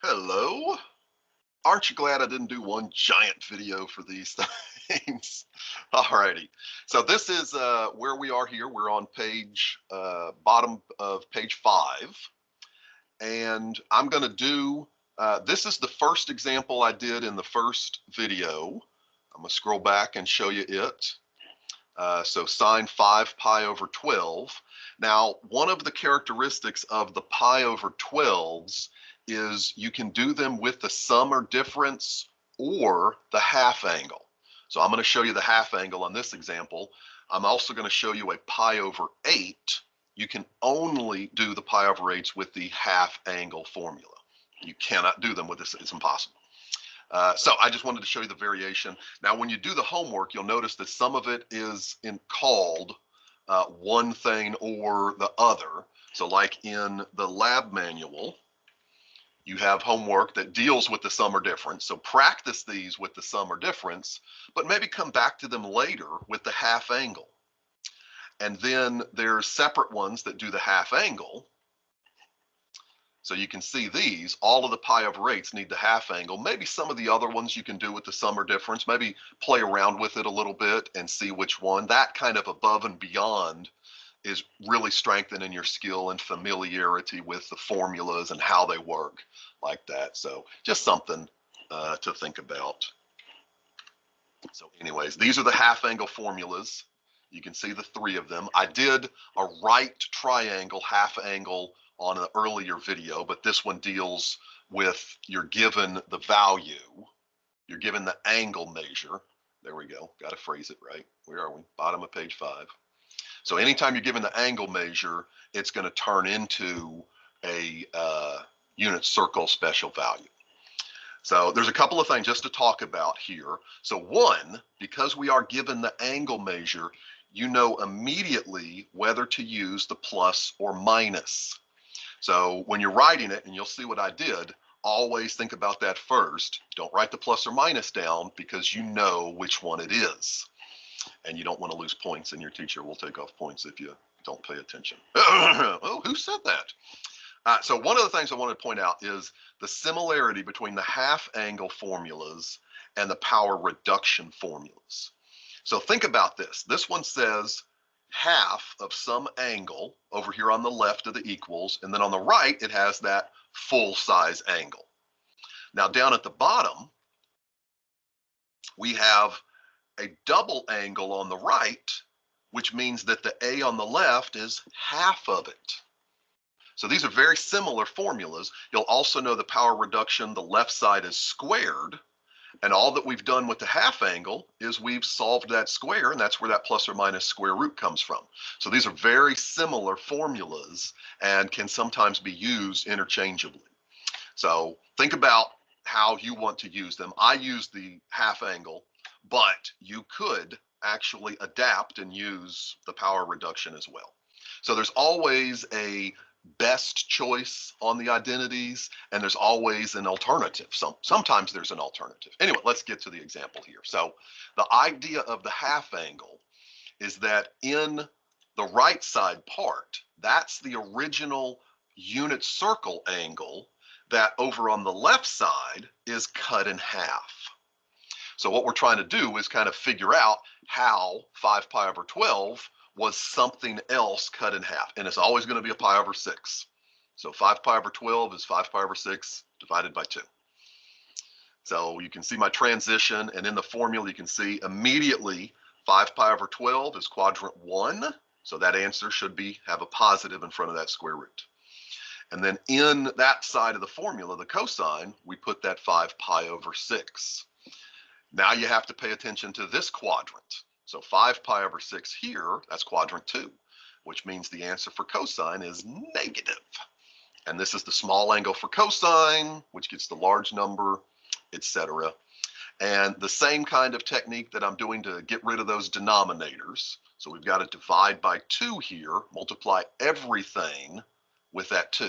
Hello. Aren't you glad I didn't do one giant video for these things? Alrighty. So this is where we are here. We're on page, bottom of page 5. And I'm going to do, this is the first example I did in the first video. I'm going to scroll back and show you it. So sine 5 pi over 12. Now, one of the characteristics of the pi over 12s is you can do them with the sum or difference or the half angle. So I'm going to show you the half angle on this example. I'm also going to show you a pi over 8. You can only do the pi over 8s with the half angle formula. You cannot do them with this, it's impossible. So I just wanted to show you the variation. Now, when you do the homework, you'll notice that some of it is called one thing or the other. So like in the lab manual, you have homework that deals with the sum or difference. So practice these with the sum or difference, but maybe come back to them later with the half angle. And then there's separate ones that do the half angle. So you can see these, all of the pi over 8s need the half angle. Maybe some of the other ones you can do with the sum or difference. Maybe play around with it a little bit and see which one. That kind of above and beyond is really strengthening your skill and familiarity with the formulas and how they work like that. So just something to think about. So anyways, these are the half angle formulas. You can see the 3 of them. I did a right triangle half angle on an earlier video, but this one deals with you're given the value, you're given the angle measure. There we go, got to phrase it right. Where are we? Bottom of page 5. So anytime you're given the angle measure, it's going to turn into a unit circle special value. So there's a couple of things just to talk about here. So one, because we are given the angle measure, you know immediately whether to use the plus or minus. So when you're writing it, and you'll see what I did, always think about that first. Don't write the plus or minus down because you know which one it is. And you don't want to lose points, and your teacher will take off points if you don't pay attention. Oh, who said that? So one of the things I want to point out is the similarity between the half angle formulas and the power reduction formulas. So think about this. This one says half of some angle over here on the left of the equals, and then on the right it has that full size angle. Now down at the bottom we have a double angle on the right, which means that the A on the left is half of it. So these are very similar formulas. You'll also know the power reduction, the left side is squared. And all that we've done with the half angle is we've solved that square, and that's where that plus or minus square root comes from. So these are very similar formulas and can sometimes be used interchangeably. So think about how you want to use them. I use the half angle, but you could actually adapt and use the power reduction as well. So there's always a best choice on the identities, and there's always an alternative. Sometimes there's an alternative. Anyway, let's get to the example here. So the idea of the half angle is that in the right side part, that's the original unit circle angle that over on the left side is cut in half. So what we're trying to do is kind of figure out how 5 pi over 12 was something else cut in half. And it's always going to be a pi over 6. So 5 pi over 12 is 5 pi over 6 divided by 2. So you can see my transition, and in the formula you can see immediately 5 pi over 12 is quadrant 1. So that answer should have a positive in front of that square root. And then in that side of the formula, the cosine, we put that 5 pi over 6. Now you have to pay attention to this quadrant. So 5 pi over 6 here, that's quadrant 2, which means the answer for cosine is negative. And this is the small angle for cosine, which gets the large number, etc. And the same kind of technique that I'm doing to get rid of those denominators. So we've got to divide by 2 here, multiply everything with that 2.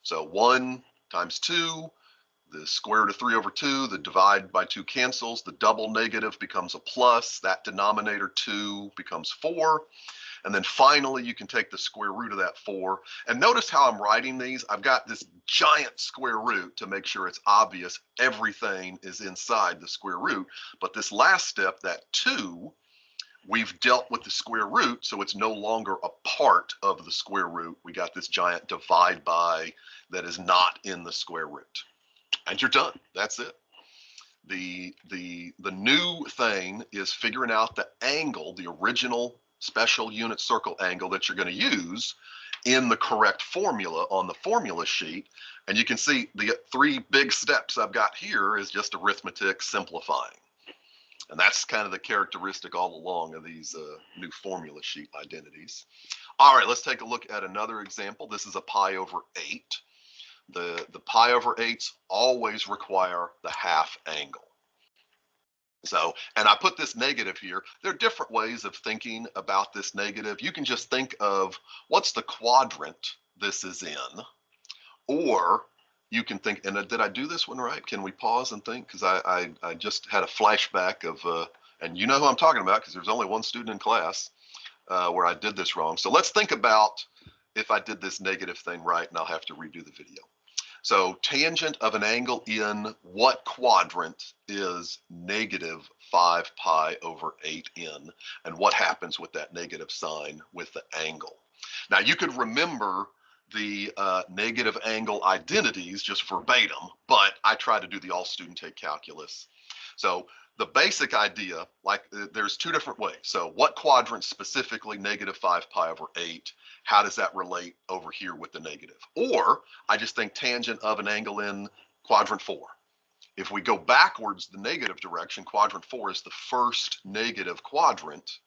So 1 times 2, the square root of 3 over 2, the divide by 2 cancels, the double negative becomes a plus, that denominator 2 becomes 4. And then finally, you can take the square root of that 4. And notice how I'm writing these. I've got this giant square root to make sure it's obvious everything is inside the square root. But this last step, that 2, we've dealt with the square root, so it's no longer a part of the square root. We got this giant divide by that is not in the square root. And you're done. That's it. The new thing is figuring out the angle, the original special unit circle angle that you're going to use in the correct formula on the formula sheet. And you can see the 3 big steps I've got here is just arithmetic simplifying. And that's kind of the characteristic all along of these new formula sheet identities. All right, let's take a look at another example. This is a pi over 8. The pi over 8s always require the half angle. So, and I put this negative here. There are different ways of thinking about this negative. You can just think of what's the quadrant this is in, or you can think, and did I do this one right? Can we pause and think? Because I just had a flashback of, and you know who I'm talking about because there's only one student in class where I did this wrong. So let's think about if I did this negative thing right, and I'll have to redo the video. So tangent of an angle in what quadrant is negative 5 pi over 8n, and what happens with that negative sign with the angle? Now you could remember the negative angle identities just verbatim, but I try to do the all student take calculus. So the basic idea, like there's 2 different ways. So what quadrant specifically negative 5 pi over 8? How does that relate over here with the negative? Or I just think tangent of an angle in quadrant 4. If we go backwards the negative direction, quadrant 4 is the first negative quadrant.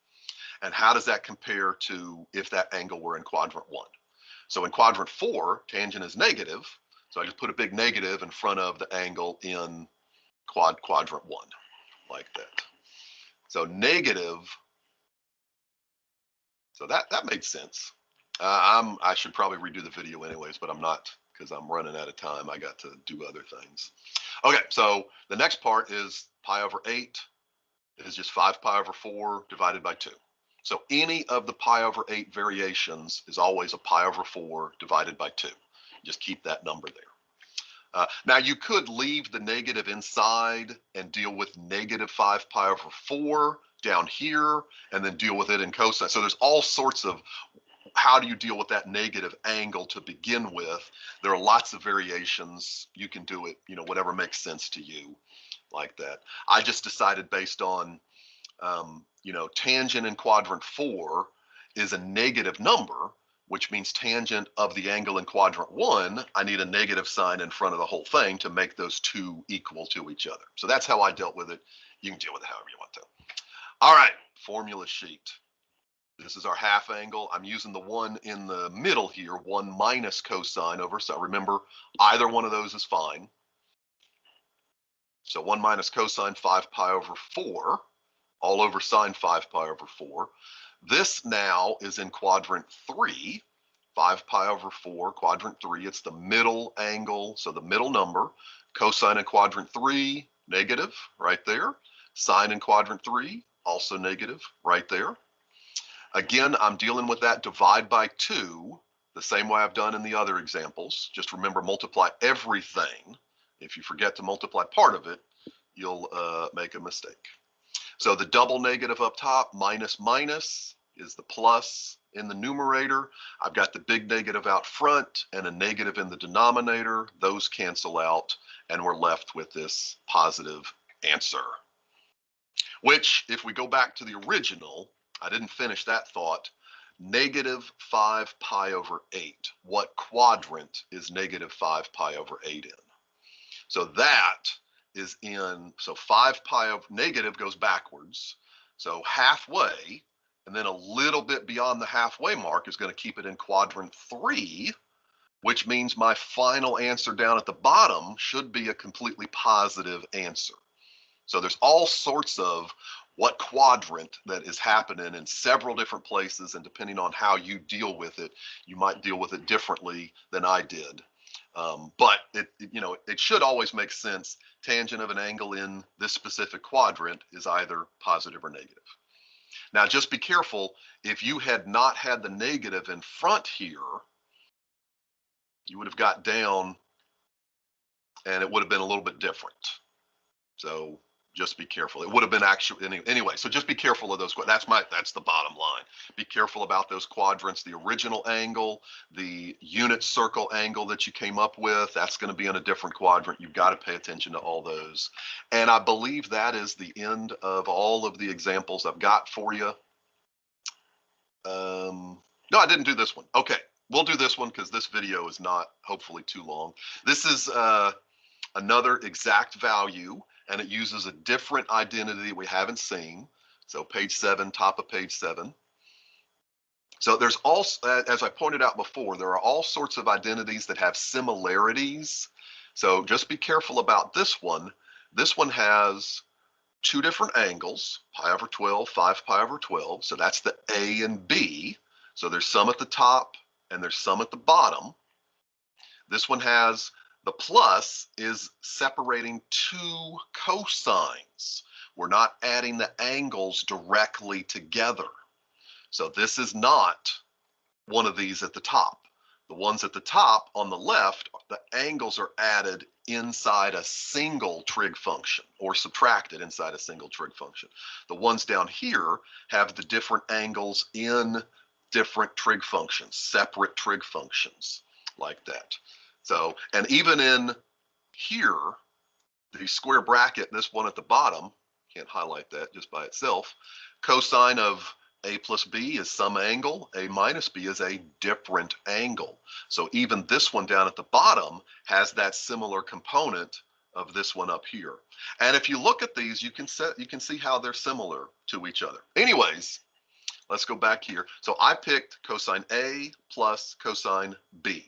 And how does that compare to if that angle were in quadrant 1? So in quadrant 4, tangent is negative. So I just put a big negative in front of the angle in quadrant 1, like that. So negative, so that made sense. I should probably redo the video anyways, but I'm not because I'm running out of time. I got to do other things. Okay, so the next part is pi over 8 is just 5 pi over 4 divided by 2. So any of the pi over 8 variations is always a pi over 4 divided by 2. Just keep that number there. Now you could leave the negative inside and deal with negative 5 pi over 4 down here and then deal with it in cosine. So there's all sorts of how do you deal with that negative angle to begin with. There are lots of variations. You can do it, whatever makes sense to you like that. I just decided based on tangent in quadrant 4 is a negative number, which means tangent of the angle in quadrant 1, I need a negative sign in front of the whole thing to make those 2 equal to each other. So that's how I dealt with it. You can deal with it however you want to. All right, formula sheet. This is our half angle. I'm using the one in the middle here, 1 minus cosine over, so remember, either one of those is fine. So 1 minus cosine 5 pi over 4, all over sine 5 pi over 4. This now is in quadrant 3, 5 pi over 4, quadrant 3. It's the middle angle, so the middle number. Cosine in quadrant 3, negative, right there. Sine in quadrant 3, also negative, right there. Again, I'm dealing with that divide by 2, the same way I've done in the other examples. Just remember, multiply everything. If you forget to multiply part of it, you'll make a mistake. So the double negative up top, minus minus, is the plus in the numerator. I've got the big negative out front and a negative in the denominator. Those cancel out, and we're left with this positive answer. Which, if we go back to the original, I didn't finish that thought. Negative 5 pi over 8. What quadrant is negative 5 pi over 8 in? So that is in, so 5 pi of negative goes backwards. So halfway, and then a little bit beyond the halfway mark is going to keep it in quadrant 3, which means my final answer down at the bottom should be a completely positive answer. So there's all sorts of what quadrant that is happening in several different places, and depending on how you deal with it, you might deal with it differently than I did. But it should always make sense. Tangent of an angle in this specific quadrant is either positive or negative. Now, just be careful. If you had not had the negative in front here, you would have got down and it would have been a little bit different. So just be careful. It would have been actually anyway. So just be careful of those. That's the bottom line. Be careful about those quadrants. The original angle, the unit circle angle that you came up with, that's going to be in a different quadrant. You've got to pay attention to all those. And I believe that is the end of all of the examples I've got for you. No, I didn't do this one. Okay, we'll do this one because this video is not hopefully too long. This is another exact value, and it uses a different identity we haven't seen. So page 7, top of page 7. So there's also, as I pointed out before, there are all sorts of identities that have similarities. So just be careful about this one. This one has two different angles, pi over 12, 5 pi over 12. So that's the A and B. So there's some at the top and there's some at the bottom. This one has the plus is separating two cosines. We're not adding the angles directly together. So this is not one of these at the top. The ones at the top on the left, the angles are added inside a single trig function or subtracted inside a single trig function. The ones down here have the different angles in different trig functions, separate trig functions like that. So, and even in here, the square bracket, this one at the bottom, can't highlight that just by itself, cosine of A plus B is some angle, A minus B is a different angle. So even this one down at the bottom has that similar component of this one up here. And if you look at these, you can see how they're similar to each other. Anyways, let's go back here. So I picked cosine A plus cosine B.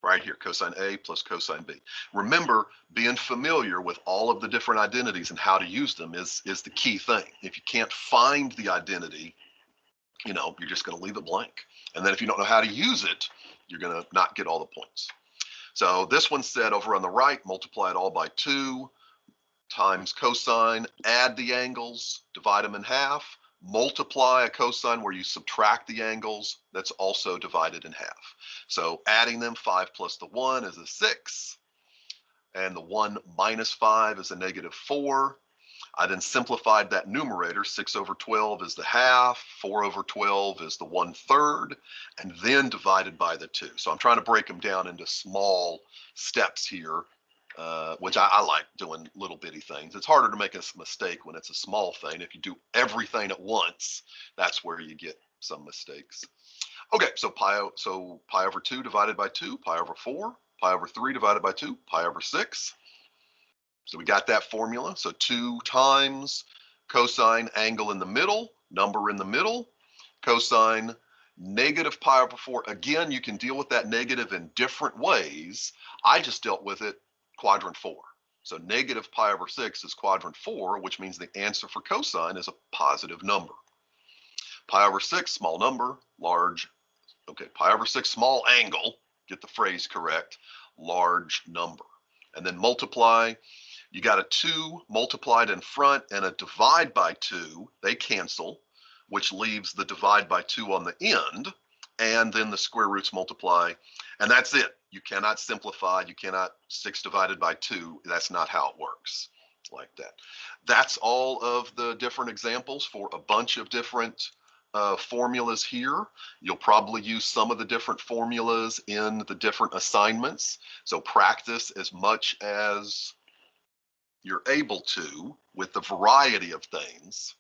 Right here, cosine A plus cosine B. Remember, being familiar with all of the different identities and how to use them is the key thing. If you can't find the identity, you know, you're just going to leave it blank. And then if you don't know how to use it, you're going to not get all the points. So this one said over on the right, multiply it all by 2 times cosine, add the angles, divide them in half, multiply a cosine where you subtract the angles, that's also divided in half. So adding them, 5 plus the 1 is a 6, and the 1 minus 5 is a negative 4. I then simplified that numerator. 6 over 12 is the half, 4 over 12 is the 1/3, and then divided by the 2. So I'm trying to break them down into small steps here, which I like doing little bitty things. It's harder to make a mistake when it's a small thing. If you do everything at once, that's where you get some mistakes. Okay, so pi over 2 divided by 2, pi over 4, pi over 3 divided by 2, pi over 6. So we got that formula. So 2 times cosine angle in the middle, number in the middle, cosine negative pi over 4. Again, you can deal with that negative in different ways. I just dealt with it quadrant 4. So negative pi over 6 is quadrant 4, which means the answer for cosine is a positive number. Pi over 6, small number, large, okay, pi over 6, small angle, get the phrase correct, large number. And then multiply, you got a 2 multiplied in front and a divide by 2, they cancel, which leaves the divide by 2 on the end, and then the square roots multiply, and that's it. You cannot simplify, you cannot 6 divided by 2, that's not how it works, like that. That's all of the different examples for a bunch of different formulas here. You'll probably use some of the different formulas in the different assignments, so practice as much as you're able to with the variety of things.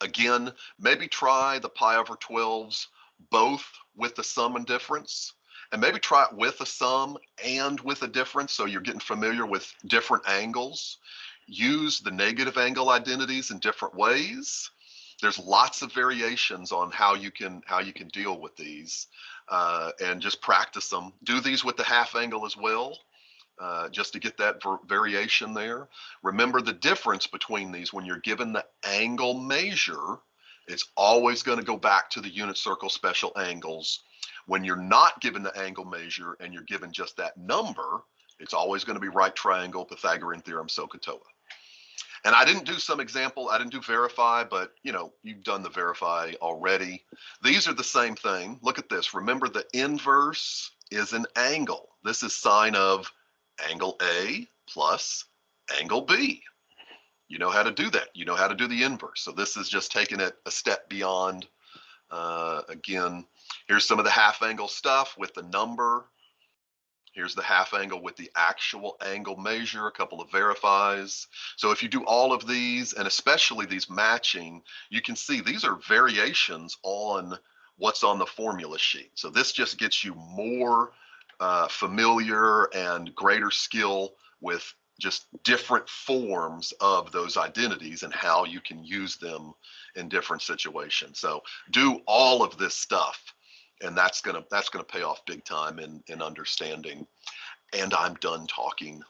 Again, maybe try the pi over 12s both with the sum and difference, and maybe try it with a sum and with a difference so you're getting familiar with different angles. Use the negative angle identities in different ways. There's lots of variations on how you can deal with these, and just practice them. Do these with the half angle as well, just to get that variation there. Remember the difference between these. When you're given the angle measure, it's always going to go back to the unit circle special angles. When you're not given the angle measure and you're given just that number, it's always going to be right triangle, Pythagorean theorem, SOHCAHTOA. And I didn't do some example, I didn't do verify, but you know, you've done the verify already. These are the same thing. Look at this. Remember, the inverse is an angle. This is sine of angle A plus angle B. You know how to do that. You know how to do the inverse. So this is just taking it a step beyond. Again, here's some of the half angle stuff with the number. Here's the half angle with the actual angle measure, a couple of verifies. So if you do all of these, and especially these matching, you can see these are variations on what's on the formula sheet. So this just gets you more familiar and greater skill with just different forms of those identities and how you can use them in different situations. So do all of this stuff, and that's gonna pay off big time in understanding. And I'm done talking.